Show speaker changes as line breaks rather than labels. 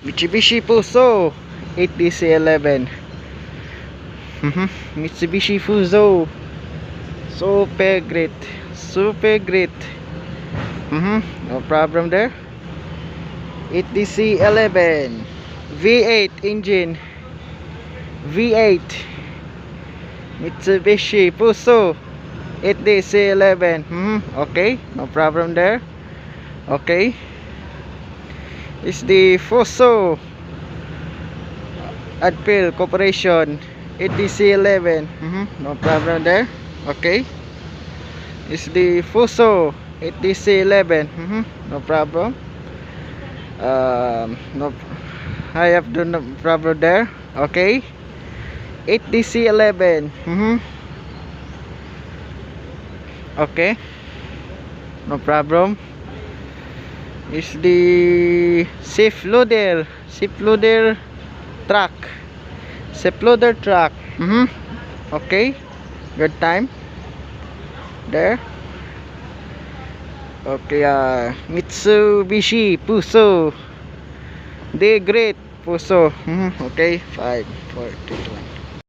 Mitsubishi Fuso 8DC11. Mitsubishi Fuso, super great, super great. No problem there. 8DC11 V8 engine, V8 Mitsubishi Fuso 8DC11. Okay, no problem there. Okay, it's the Fuso Adpil Corporation 8DC11. No problem there. Okay, it's the Fuso 8DC11. No problem. No, I have no problem there. Okay, 8DC11. Okay, no problem. It's the safe loader truck, okay, good time there. Okay, Mitsubishi Fuso, the great Fuso. Okay, 5, 4, 3, 2, 1.